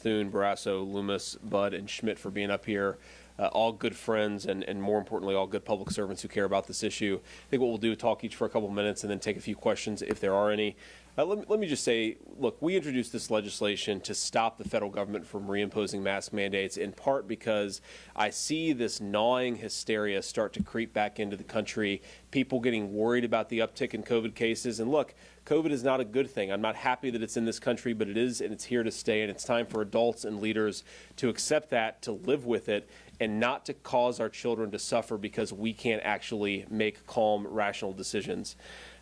Thune, Barrasso, Loomis, Budd, and Schmidt for being up here. All good friends and more importantly, all good public servants who care about this issue. I think what we'll do is talk each for a couple minutes and then take a few questions if there are any. Let me just say, look, we introduced this legislation to stop the federal government from reimposing mask mandates, in part because I see this gnawing hysteria start to creep back into the country, people getting worried about the uptick in COVID cases. And look, COVID is not a good thing. I'm not happy that it's in this country, but it is, and it's here to stay. And it's time for adults and leaders to accept that, to live with it, and not to cause our children to suffer because we can't actually make calm, rational decisions.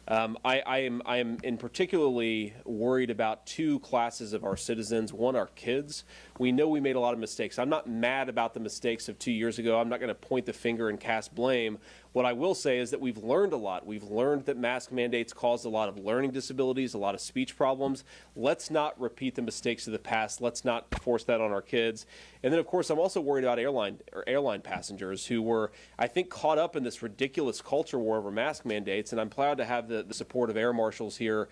I am in particularly worried about two classes of our citizens. One, our kids. We know we made a lot of mistakes. I'm not mad about the mistakes of 2 years ago. I'm not going to point the finger and cast blame. What I will say is that we've learned a lot. We've learned that mask mandates caused a lot of learning disabilities, a lot of speech problems. Let's not repeat the mistakes of the past. Let's not force that on our kids. And then, of course, I'm also worried about airline passengers who were, I think, caught up in this ridiculous culture war over mask mandates. And I'm proud to have the support of air marshals here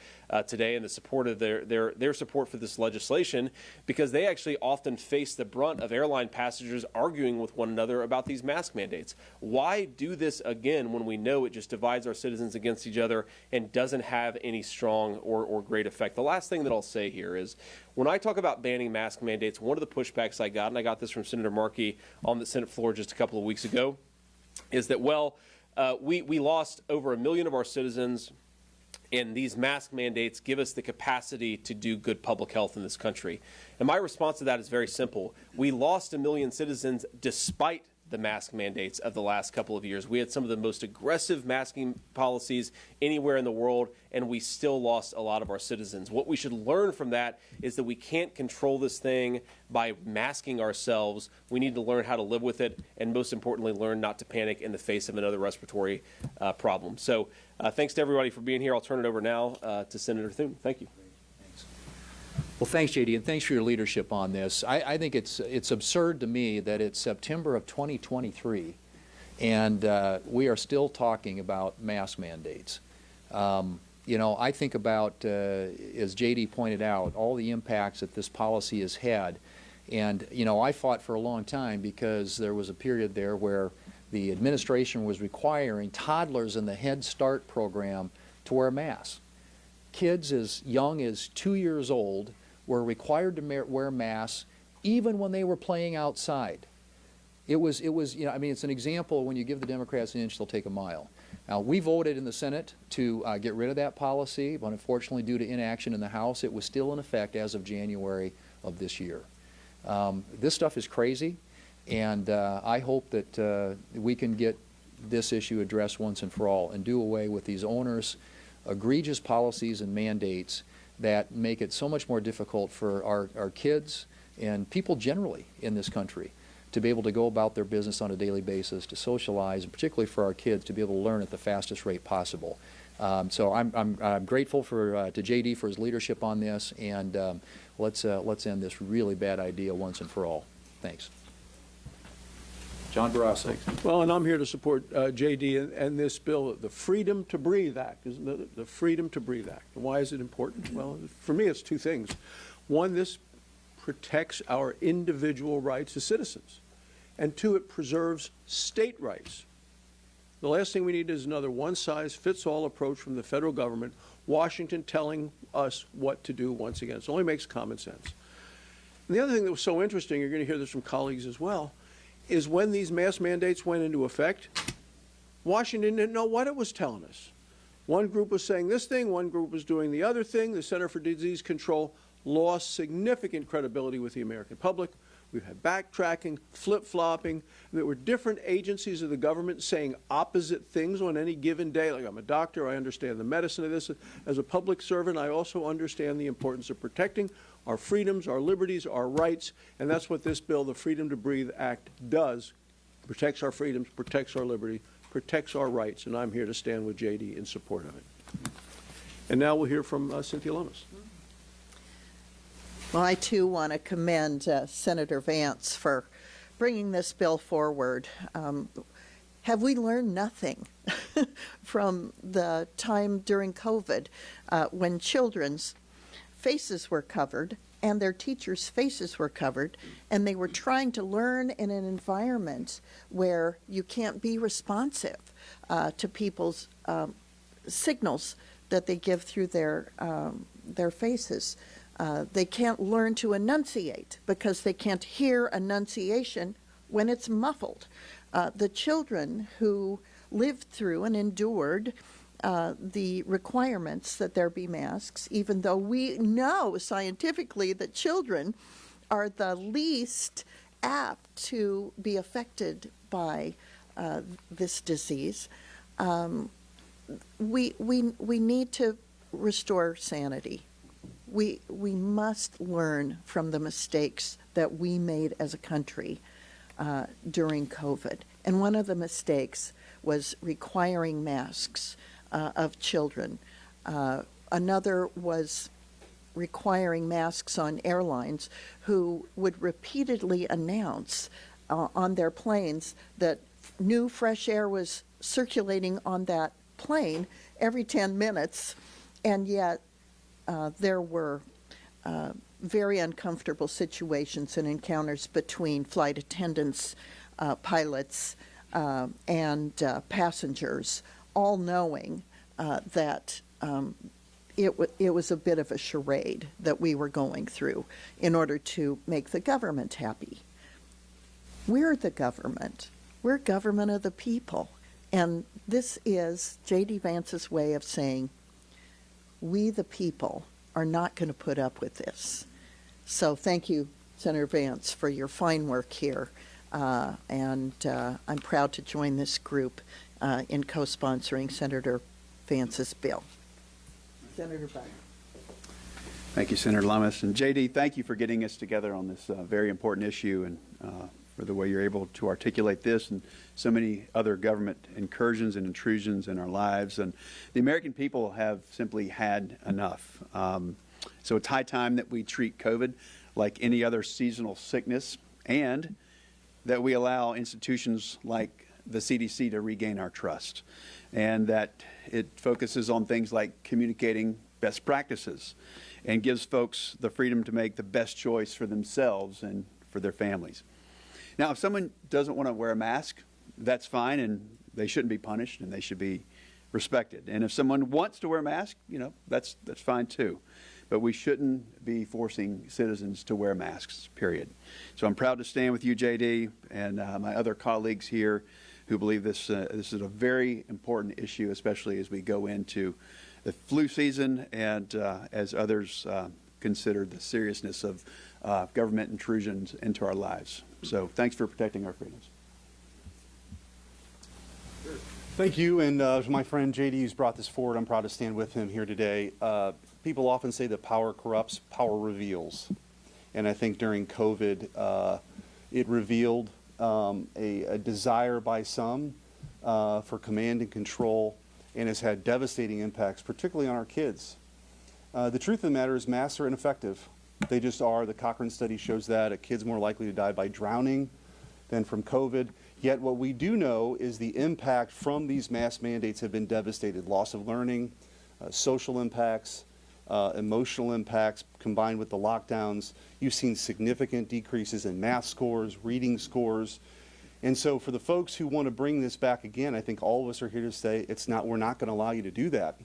today and the support of their support for this legislation, because they actually often face the brunt of airline passengers arguing with one another about these mask mandates. Why do this again when we know it just divides our citizens against each other and doesn't have any strong or great effect? The last thing that I'll say here is, when I talk about banning mask mandates, one of the pushbacks I got, and I got this from Senator Markey on the Senate floor just a couple of weeks ago, is that, well, we lost over 1 million of our citizens, and these mask mandates give us the capacity to do good public health in this country. And my response to that is very simple. We lost 1 million citizens despite the mask mandates of the last couple of years. We had some of the most aggressive masking policies anywhere in the world, and we still lost a lot of our citizens. What we should learn from that is that we can't control this thing by masking ourselves. We need to learn how to live with it, and most importantly, learn not to panic in the face of another respiratory problem. So thanks to everybody for being here. I'll turn it over now to Senator Thune. Thank you. Well, thanks, JD, and thanks for your leadership on this. I think it's absurd to me that it's September of 2023, and we are still talking about mask mandates. You know, I think about, as JD pointed out, all the impacts that this policy has had. And, you know, I fought for a long time because there was a period there where the administration was requiring toddlers in the Head Start program to wear masks. Kids as young as 2 years old were required to wear masks even when they were playing outside. It was, you know, I mean, it's an example. When you give the Democrats an inch, they'll take a mile. Now, we voted in the Senate to get rid of that policy, but unfortunately, due to inaction in the House, it was still in effect as of January of this year. This stuff is crazy, and I hope that we can get this issue addressed once and for all and do away with these onerous, egregious policies and mandates that make it so much more difficult for our kids and people generally in this country to be able to go about their business on a daily basis, to socialize, and particularly for our kids to be able to learn at the fastest rate possible. So I'm grateful to JD for his leadership on this, and let's end this really bad idea once and for all. Thanks. John Barrasso. Well, and I'm here to support JD and this bill, the Freedom to Breathe Act, isn't it? The Freedom to Breathe Act. And why is it important? Well, for me, it's two things. One, this protects our individual rights as citizens. And two, it preserves state rights. The last thing we need is another one-size-fits-all approach from the federal government, Washington telling us what to do once again. It only makes common sense. And the other thing that was so interesting, you're going to hear this from colleagues as well, is when these mask mandates went into effect, Washington didn't know what it was telling us. One group was saying this thing, one group was doing the other thing. The Center for Disease Control lost significant credibility with the American public. We've had backtracking, flip-flopping. There were different agencies of the government saying opposite things on any given day. Like, I'm a doctor, I understand the medicine of this. As a public servant, I also understand the importance of protecting our freedoms, our liberties, our rights, and that's what this bill, the Freedom to Breathe Act, does. Protects our freedoms, protects our liberty, protects our rights, and I'm here to stand with JD in support of it. And now we'll hear from Cynthia Lummis. Well, I too want to commend Senator Vance for bringing this bill forward. Have we learned nothing from the time during COVID when children's faces were covered and their teachers' faces were covered, and they were trying to learn in an environment where you can't be responsive to people's signals that they give through their faces. They can't learn to enunciate because they can't hear enunciation when it's muffled. The children who lived through and endured the requirements that there be masks, even though we know scientifically that children are the least apt to be affected by this disease, we need to restore sanity. We must learn from the mistakes that we made as a country during COVID. And one of the mistakes was requiring masks of children. Another was requiring masks on airlines who would repeatedly announce on their planes that new fresh air was circulating on that plane every 10 minutes, and yet there were very uncomfortable situations and encounters between flight attendants, pilots, and passengers, all knowing that it was a bit of a charade that we were going through in order to make the government happy. We're the government. We're government of the people. And this is J.D. Vance's way of saying, we the people are not going to put up with this. So thank you, Senator Vance, for your fine work here. And I'm proud to join this group in co-sponsoring Senator Vance's bill. Senator Biden. Thank you, Senator Lummis. And J.D., thank you for getting us together on this very important issue, and for the way you're able to articulate this and so many other government incursions and intrusions in our lives. And the American people have simply had enough. So it's high time that we treat COVID like any other seasonal sickness, and that we allow institutions like the CDC to regain our trust, and that it focuses on things like communicating best practices and gives folks the freedom to make the best choice for themselves and for their families. Now, if someone doesn't want to wear a mask, that's fine, and they shouldn't be punished, and they should be respected. And if someone wants to wear a mask, that's fine too. But we shouldn't be forcing citizens to wear masks, period. So I'm proud to stand with you, J.D., and my other colleagues here who believe this is a very important issue, especially as we go into the flu season and as others consider the seriousness of government intrusions into our lives. So thanks for protecting our freedoms. Thank you, and to my friend J.D. who's brought this forward, I'm proud to stand with him here today. People often say that power corrupts, power reveals. And I think during COVID, it revealed a desire by some for command and control, and has had devastating impacts, particularly on our kids. The truth of the matter is masks are ineffective. They just are. The Cochrane study shows that. A kid's more likely to die by drowning than from COVID. Yet what we do know is the impact from these mask mandates have been devastating. Loss of learning, social impacts, emotional impacts combined with the lockdowns. You've seen significant decreases in math scores, reading scores. And so for the folks who want to bring this back again, I think all of us are here to say we're not going to allow you to do that.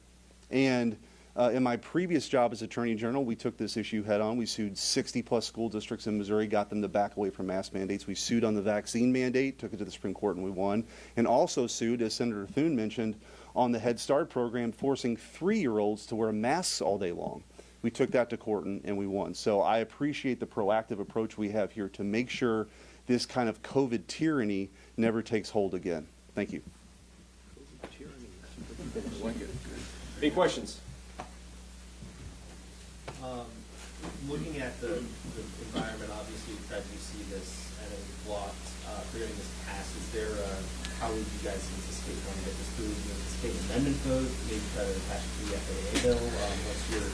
And in my previous job as Attorney General, we took this issue head on. We sued 60+ school districts in Missouri, got them to back away from mask mandates. We sued on the vaccine mandate, took it to the Supreme Court, and we won. And also sued, as Senator Thune mentioned, on the Head Start program, forcing 3-year-olds to wear masks all day long. We took that to court and we won. So I appreciate the proactive approach we have here to make sure this kind of COVID tyranny never takes hold again. Thank you. Any questions? Looking at the environment, obviously you tried to see this and it was blocked. For getting this passed, is there how would you guys anticipate going to get this through? Do you anticipate an amendment vote? Maybe try to attach it to the FAA bill? What's your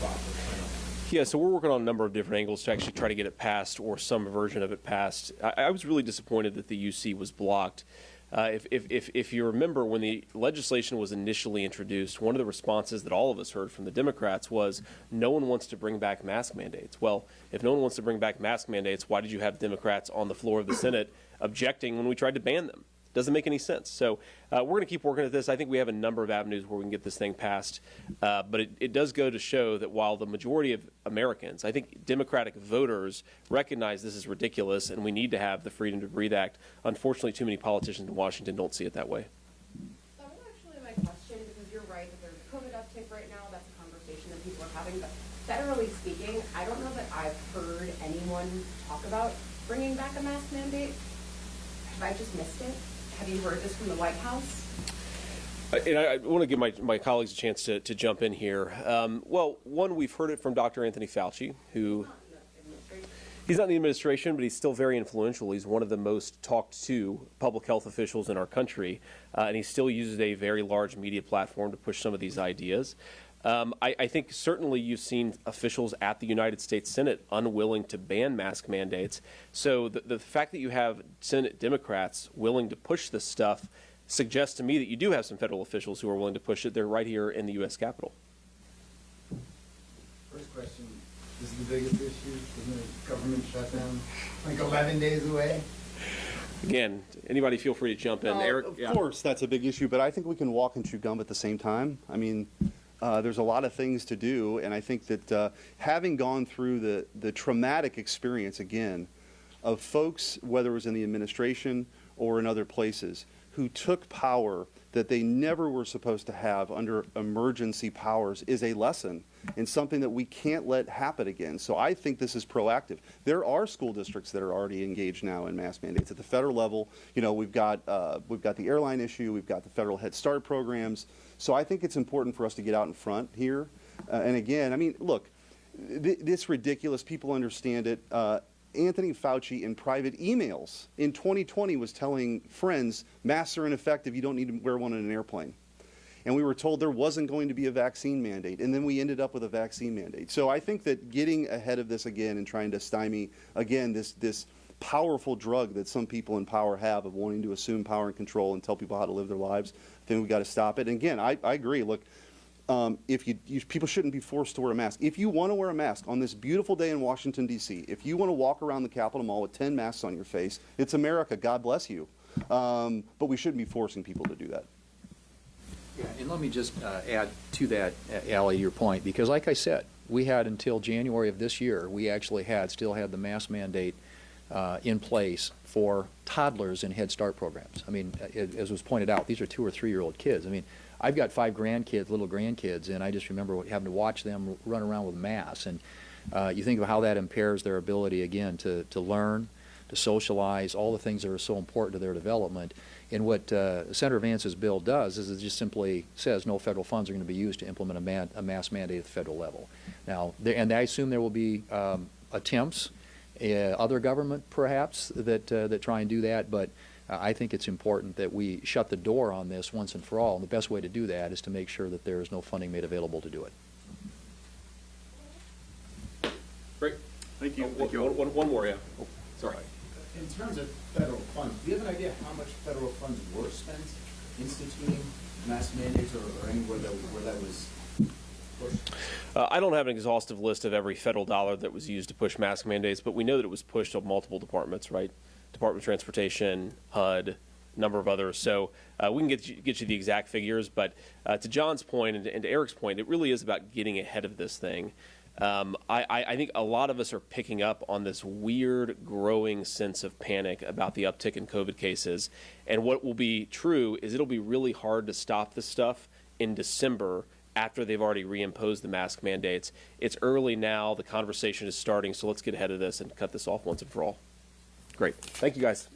thought or plan? Yeah, so we're working on a number of different angles to actually try to get it passed or some version of it passed. I was really disappointed that the UC was blocked. If you remember, when the legislation was initially introduced, one of the responses that all of us heard from the Democrats was, no one wants to bring back mask mandates. Well, if no one wants to bring back mask mandates, why did you have Democrats on the floor of the Senate objecting when we tried to ban them? Doesn't make any sense. So we're going to keep working at this. I think we have a number of avenues where we can get this thing passed. But it does go to show that while the majority of Americans, I think Democratic voters, recognize this is ridiculous and we need to have the Freedom to Breathe Act, unfortunately too many politicians in Washington don't see it that way. That was actually my question, because you're right that there's a COVID uptick right now. That's a conversation that people are having. But federally speaking, I don't know that I've heard anyone talk about bringing back a mask mandate. Have I just missed it? Have you heard this from the White House? And I want to give my colleagues a chance to jump in here. Well, one, we've heard it from Dr. Anthony Fauci, who he's not in the administration, but he's still very influential. He's one of the most talked to public health officials in our country, and he still uses a very large media platform to push some of these ideas. I think certainly you've seen officials at the United States Senate unwilling to ban mask mandates. So the fact that you have Senate Democrats willing to push this stuff suggests to me that you do have some federal officials who are willing to push it. They're right here in the U.S. Capitol. First question, this is the biggest issue, isn't the government shutdown like 11 days away? Again, anybody feel free to jump in. Eric? Of course, that's a big issue, but I think we can walk and chew gum at the same time. I mean, there's a lot of things to do, and I think that having gone through the traumatic experience, again, of folks, whether it was in the administration or in other places, who took power that they never were supposed to have under emergency powers is a lesson and something that we can't let happen again. So I think this is proactive. There are school districts that are already engaged now in mask mandates. At the federal level, you know, we've got the airline issue, we've got the federal Head Start programs. So I think it's important for us to get out in front here. And again, I mean, look, this ridiculous, people understand it. Anthony Fauci in private emails in 2020 was telling friends, masks are ineffective, you don't need to wear one in an airplane. And we were told there wasn't going to be a vaccine mandate, and then we ended up with a vaccine mandate. So I think that getting ahead of this again and trying to stymie, again, this powerful drug that some people in power have of wanting to assume power and control and tell people how to live their lives, I think we've got to stop it. And again, I agree. Look, people shouldn't be forced to wear a mask. If you want to wear a mask on this beautiful day in Washington, D.C., if you want to walk around the Capitol Mall with 10 masks on your face, it's America. God bless you. But we shouldn't be forcing people to do that. Yeah, and let me just add to that, Allie, your point, because like I said, we had until January of this year, we actually still had the mask mandate in place for toddlers in Head Start programs. I mean, as was pointed out, these are 2 or 3-year-old kids. I mean, I've got 5 grandkids, little grandkids, and I just remember having to watch them run around with masks. And you think of how that impairs their ability, again, to learn, to socialize, all the things that are so important to their development. And what Senator Vance's bill does is it just simply says no federal funds are going to be used to implement a mask mandate at the federal level. Now, and I assume there will be attempts, other government perhaps, that try and do that, but I think it's important that we shut the door on this once and for all, and the best way to do that is to make sure that there is no funding made available to do it. Great. Thank you. One more, yeah. Oh, sorry. In terms of federal funds, do you have an idea how much federal funds were spent instituting mask mandates or anywhere where that was pushed? I don't have an exhaustive list of every federal dollar that was used to push mask mandates, but we know that it was pushed on multiple departments, right? Department of Transportation, HUD, a number of others. So we can get you the exact figures, but to John's point and to Eric's point, it really is about getting ahead of this thing. I think a lot of us are picking up on this weird growing sense of panic about the uptick in COVID cases. And what will be true is it'll be really hard to stop this stuff in December after they've already reimposed the mask mandates. It's early now. The conversation is starting, so let's get ahead of this and cut this off once and for all. Great. Thank you, guys.